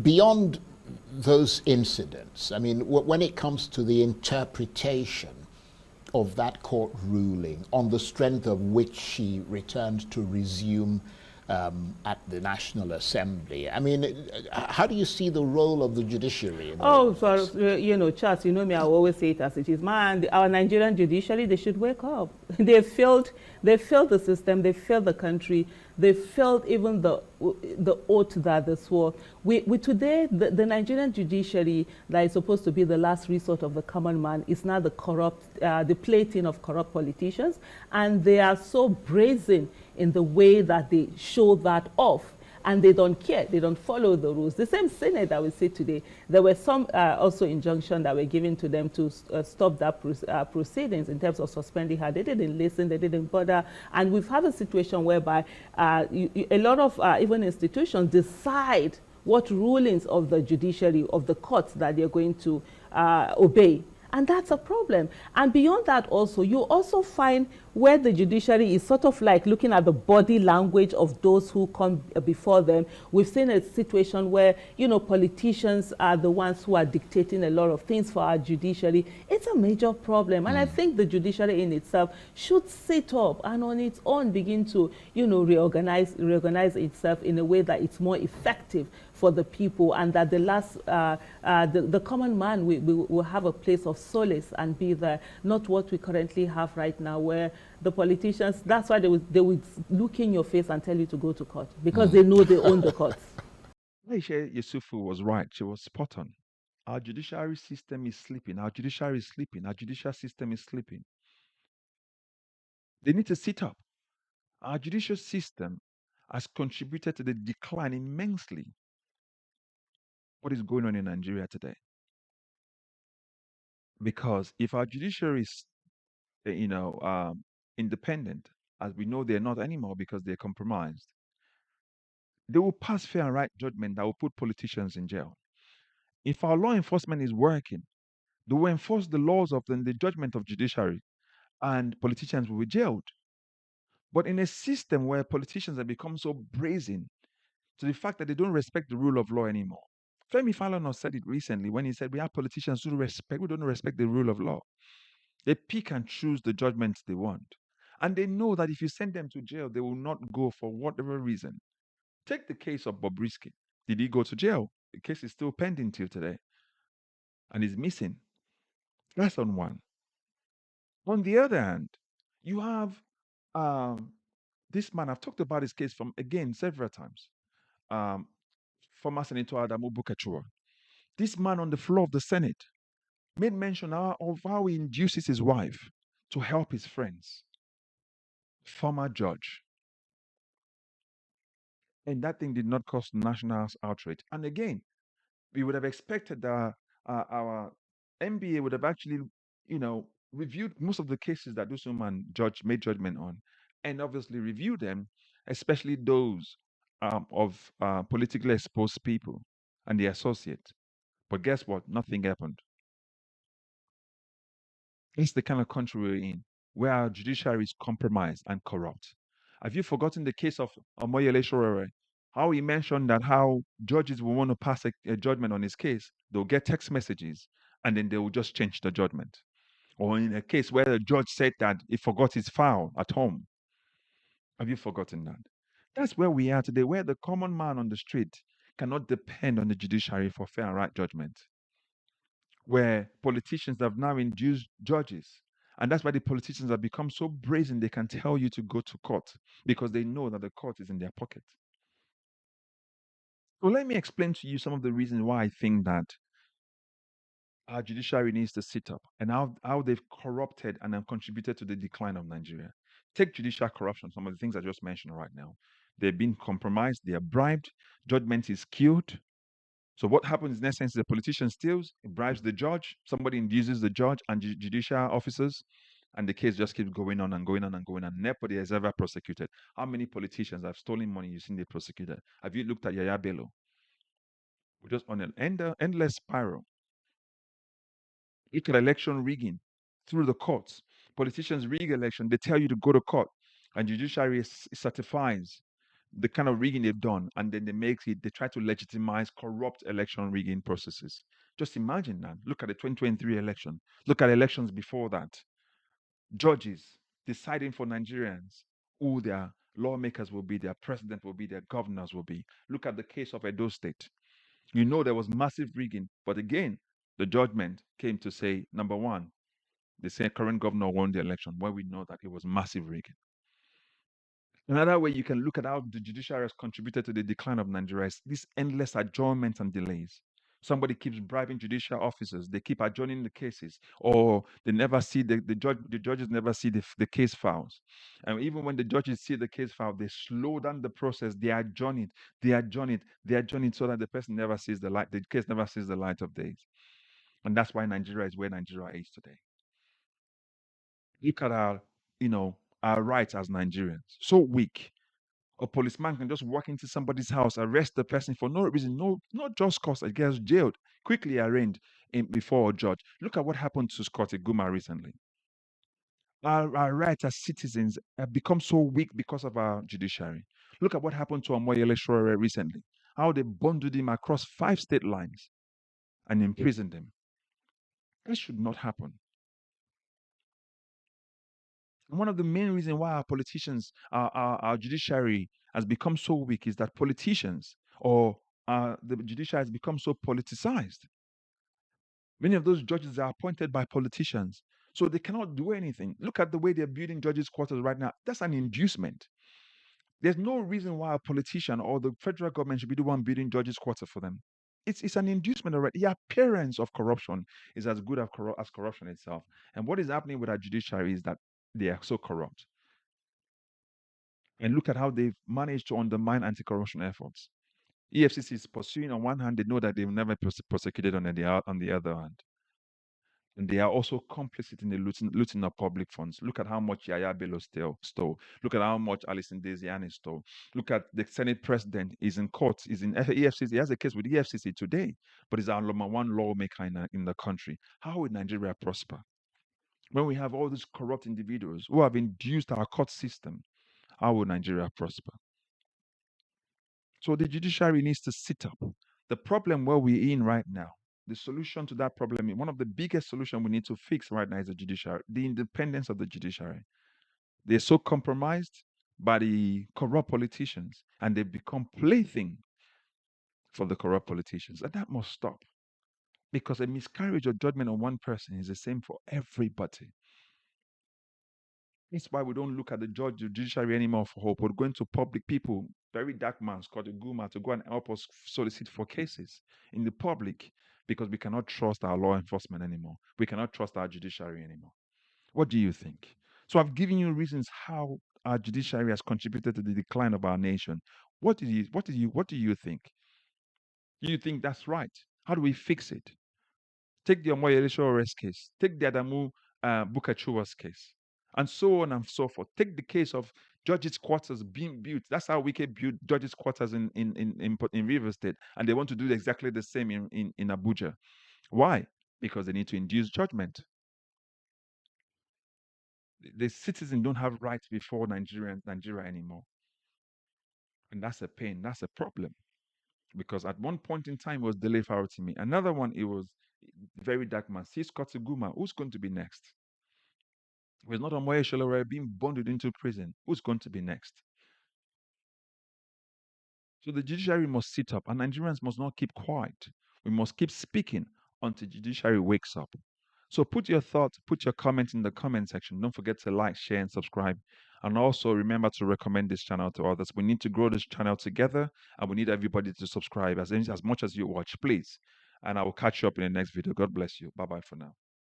beyond those incidents, I mean, when it comes to the interpretation of that court ruling, on the strength of which she returned to resume at the National Assembly, I mean, how do you see the role of the judiciary in all of So, this? Charles, me, I always say it as it is. Man, our Nigerian judiciary, they should wake up. They failed the system, they failed the country, they failed even the oath that they swore. We today, the Nigerian judiciary that is supposed to be the last resort of the common man is now the plaything of corrupt politicians, and they are so brazen in the way that they show that off, and they don't care. They don't follow the rules. The same Senate that we see today, there were some also injunctions that were given to them to stop that proceedings in terms of suspending her. They didn't listen. They didn't bother. And we've had a situation whereby a lot of even institutions decide what rulings of the judiciary, of the courts that they're going to obey. And that's a problem. And beyond that also, you also find where the judiciary is sort of like looking at the body language of those who come before them. We've seen a situation where, politicians are the ones who are dictating a lot of things for our judiciary. It's a major problem. And I think the judiciary in itself should sit up and on its own begin to, reorganize itself in a way that it's more effective for the people, and that the common man will have a place of solace and be there, not what we currently have right now, where the politicians, that's why they would look in your face and tell you to go to court, because they know they own the courts. Aisha Yesufu was right. She was spot on. Our judiciary system is sleeping. Our judiciary is sleeping. Our judicial system is sleeping. They need to sit up. Our judicial system has contributed to the decline immensely. What is going on in Nigeria today? Because if our judiciary is, independent, as we know they're not anymore because they're compromised, they will pass fair and right judgment that will put politicians in jail. If our law enforcement is working, they will enforce the laws of the judgment of judiciary, and politicians will be jailed. But in a system where politicians have become so brazen to the fact that they don't respect the rule of law anymore. Femi Falana said it recently when he said we have politicians who don't respect the rule of law. They pick and choose the judgments they want. And they know that if you send them to jail, they will not go for whatever reason. Take the case of Bobrisky. Did he go to jail? The case is still pending till today. And he's missing. That's on one. On the other hand, you have this man. I've talked about his case from again several times. Um, Former Senator Adamu Bulkachuwa. This man on the floor of the Senate made mention of how he induces his wife to help his friends. Former judge. And that thing did not cause national outrage. And again, we would have expected that our MBA would have actually, reviewed most of the cases that this woman made judgment on, and obviously review them, especially those of politically exposed people and the associate. But guess what? Nothing happened. It's the kind of country we're in, where our judiciary is compromised and corrupt. Have you forgotten the case of Omoyele Sowore? How he mentioned that how judges will want to pass a judgment on his case, they'll get text messages and then they will just change the judgment. Or in a case where the judge said that he forgot his file at home. Have you forgotten that? That's where we are today, where the common man on the street cannot depend on the judiciary for fair and right judgment, where politicians have now induced judges. And that's why the politicians have become so brazen they can tell you to go to court because they know that the court is in their pocket. So let me explain to you some of the reasons why I think that our judiciary needs to sit up and how they've corrupted and have contributed to the decline of Nigeria. Take judicial corruption, some of the things I just mentioned right now. They've been compromised, they are bribed, judgment is skewed. So what happens in essence is the politician steals, he bribes the judge, somebody induces the judge and judicial officers, and the case just keeps going on and going on and going on. Nobody has ever prosecuted. How many politicians have stolen money you've seen they prosecuted? Have you looked at Yaya Bello? We're just on an endless spiral. Look at election rigging through the courts. Politicians rig election, they tell you to go to court, and judiciary certifies the kind of rigging they've done, and then they try to legitimize corrupt election rigging processes. Just imagine that. Look at the 2023 election. Look at elections before that. Judges deciding for Nigerians who their lawmakers will be, their president will be, their governors will be. Look at the case of Edo State. You know there was massive rigging, but again, the judgment came to say, number one, the current governor won the election, where we know that it was massive rigging. Another way you can look at how the judiciary has contributed to the decline of Nigeria is these endless adjournments and delays. Somebody keeps bribing judicial officers, they keep adjourning the cases, or they never see the judges never see the case files. And even when the judges see the case file, they slow down the process, they adjourn it, they adjourn it, they adjourn it so that the person never sees the light, the case never sees the light of day. And that's why Nigeria is where Nigeria is today. Look at our rights as Nigerians. So weak. A policeman can just walk into somebody's house, arrest the person for no reason, not just cause, and gets jailed, quickly arraigned before a judge. Look at what happened to Scott Iguma recently. Our rights as citizens have become so weak because of our judiciary. Look at what happened to Omoyele Sowore recently. How they bundled him across 5 state lines and imprisoned him. This should not happen. And one of the main reasons why our politicians, our judiciary has become so weak is that politicians or the judiciary has become so politicized. Many of those judges are appointed by politicians, so they cannot do anything. Look at the way they're building judges' quarters right now. That's an inducement. There's no reason why a politician or the federal government should be the one building judges' quarters for them. It's an inducement already. The appearance of corruption is as good as corruption itself. And what is happening with our judiciary is that they are so corrupt. And look at how they've managed to undermine anti-corruption efforts. EFCC is pursuing on one hand, they know that they've never prosecuted on the other hand. And they are also complicit in the looting of public funds. Look at how much Yaya Bello stole. Look at how much Alison Desiani stole. Look at the Senate president is in court, is in EFCC. He has a case with EFCC today, but he's our number one lawmaker in the country. How will Nigeria prosper? When we have all these corrupt individuals who have induced our court system, how will Nigeria prosper? So the judiciary needs to sit up. The problem where we're in right now, the solution to that problem, one of the biggest solutions we need to fix right now is the judiciary, the independence of the judiciary. They're so compromised by the corrupt politicians, and they become plaything for the corrupt politicians. And that must stop. Because a miscarriage of judgment on one person is the same for everybody. That's why we don't look at the judiciary anymore for hope. We're going to public people, very dark man, called Iguma, to go and help us solicit for cases in the public because we cannot trust our law enforcement anymore. We cannot trust our judiciary anymore. What do you think? So I've given you reasons how our judiciary has contributed to the decline of our nation. What do you think? Do you think that's right? How do we fix it? Take the Omoyele Sowore's case. Take the Adamu Bulkachuwa's case, and so on and so forth. Take the case of judges' quarters being built. That's how Wike built judges' quarters in Rivers State, and they want to do exactly the same in Abuja. Why? Because they need to induce judgment. The citizens don't have rights before Nigeria anymore, and that's a pain. That's a problem. Because at one point in time it was Dele Farotimi. Another one, it was very dark man. See Scott Iguma. Who's going to be next? If it's not Omoyele Sowore being bundled into prison, who's going to be next? So the judiciary must sit up, and Nigerians must not keep quiet. We must keep speaking until the judiciary wakes up. So put your thoughts, put your comments in the comment section. Don't forget to like, share, and subscribe. And also remember to recommend this channel to others. We need to grow this channel together, and we need everybody to subscribe as much as you watch, please. And I will catch you up in the next video. God bless you. Bye-bye for now.